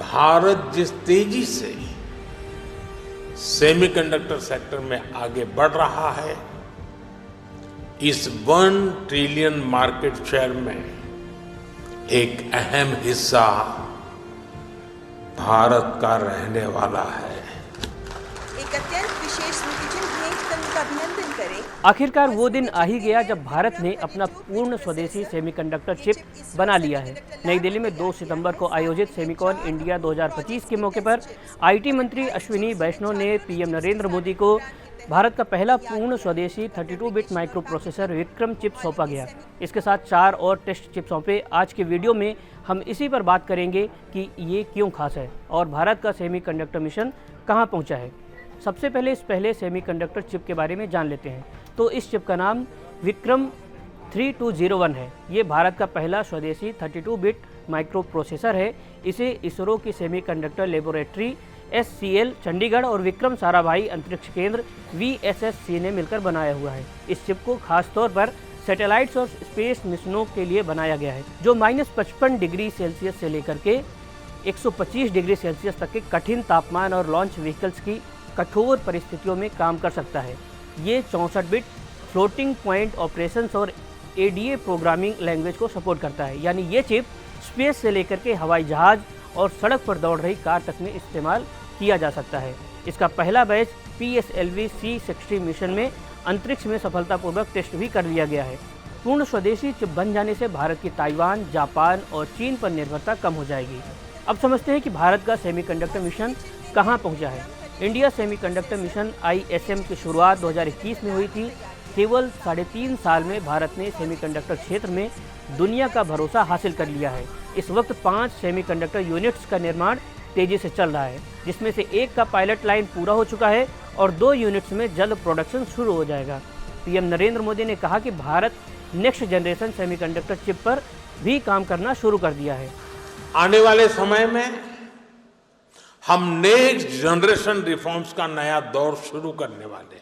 भारत जिस तेजी से सेमीकंडक्टर सेक्टर में आगे बढ़ रहा है, इस 1 ट्रिलियन मार्केट शेयर में एक अहम हिस्सा भारत का रहने वाला है। एक अत्यंत विशेष स्मृतिचिन्ह भेंट कर उनका अभिनंदन करें। आखिरकार वो दिन आ ही गया जब भारत ने अपना पूर्ण स्वदेशी सेमीकंडक्टर चिप बना लिया है। नई दिल्ली में 2 सितंबर को आयोजित सेमिकॉन इंडिया 2025 के मौके पर आईटी मंत्री अश्विनी वैष्णव ने पीएम नरेंद्र मोदी को भारत का पहला पूर्ण स्वदेशी 32 bit micro processor Vikram chip सौंपा गया। इसके साथ 4 और टेस्ट चिप सौंपे। आज के वीडियो में हम इसी पर बात करेंगे कि ये क्यों खास है और भारत का सेमीकंडक्टर मिशन कहाँ पहुँचा है। सबसे पहले इस पहले सेमीकंडक्टर चिप के बारे में जान लेते हैं। तो इस चिप का नाम विक्रम 3201 है। ये भारत का पहला स्वदेशी 32 बिट माइक्रो प्रोसेसर है। इसे इसरो की सेमीकंडक्टर लेबोरेटरी SCL चंडीगढ़ और विक्रम साराभाई अंतरिक्ष केंद्र VSSC ने मिलकर बनाया हुआ है। इस चिप को खास तौर पर सैटेलाइट्स और स्पेस मिशनों के लिए बनाया गया है, जो -55 डिग्री सेल्सियस से लेकर के 125 डिग्री सेल्सियस तक के कठिन तापमान और लॉन्च व्हीकल्स की कठोर परिस्थितियों में काम कर सकता है। ये 64 बिट फ्लोटिंग पॉइंट ऑपरेशंस और ADA प्रोग्रामिंग लैंग्वेज को सपोर्ट करता है। यानी ये चिप स्पेस से लेकर के हवाई जहाज और सड़क पर दौड़ रही कार तक में इस्तेमाल किया जा सकता है। इसका पहला बैच PSLV C60 मिशन में अंतरिक्ष में सफलतापूर्वक टेस्ट भी कर लिया गया है। पूर्ण स्वदेशी चिप बन जाने से भारत की ताइवान, जापान और चीन पर निर्भरता कम हो जाएगी। अब समझते हैं कि भारत का सेमीकंडक्टर मिशन कहाँ पहुँचा है। इंडिया सेमीकंडक्टर मिशन ISM की शुरुआत 2021 में हुई थी। केवल 3.5 साल में भारत ने सेमीकंडक्टर क्षेत्र में दुनिया का भरोसा हासिल कर लिया है। इस वक्त 5 सेमीकंडक्टर यूनिट्स का निर्माण तेजी से चल रहा है, जिसमें से एक का पायलट लाइन पूरा हो चुका है और 2 यूनिट्स में जल्द प्रोडक्शन शुरू हो जाएगा। पीएम नरेंद्र मोदी ने कहा कि Bharat next generation semiconductor chip पर भी काम करना शुरू कर दिया है। आने वाले समय में हम नेक्स्ट जनरेशन रिफॉर्म्स का नया दौर शुरू करने वाले हैं।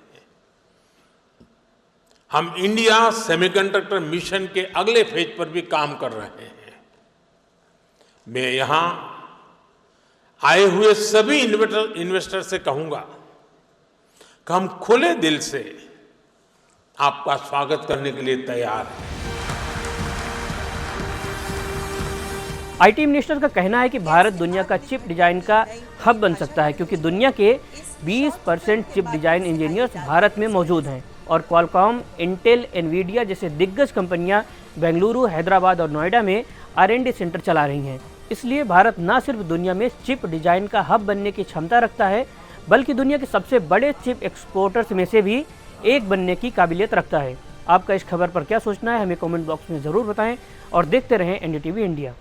हम इंडिया सेमीकंडक्टर मिशन के अगले फेज पर भी काम कर रहे हैं। मैं यहां आए हुए सभी इन्वेस्टर से कहूंगा कि हम खुले दिल से आपका स्वागत करने के लिए तैयार हैं। आईटी मिनिस्टर का कहना है कि भारत दुनिया का चिप डिजाइन का हब बन सकता है, क्योंकि दुनिया के 20% चिप डिजाइन इंजीनियर्स भारत में मौजूद हैं और क्वालकॉम, इंटेल, एनवीडिया जैसे दिग्गज कंपनियां बेंगलुरु, हैदराबाद और नोएडा में R&D सेंटर चला रही हैं। इसलिए भारत न सिर्फ दुनिया में चिप डिजाइन का हब बनने की क्षमता रखता है, बल्कि दुनिया के सबसे बड़े चिप एक्सपोर्टर्स में से भी एक बनने की काबिलियत रखता है। आपका इस खबर पर क्या सोचना है, हमें कमेंट बॉक्स में ज़रूर बताएं और देखते रहें NDTV इंडिया।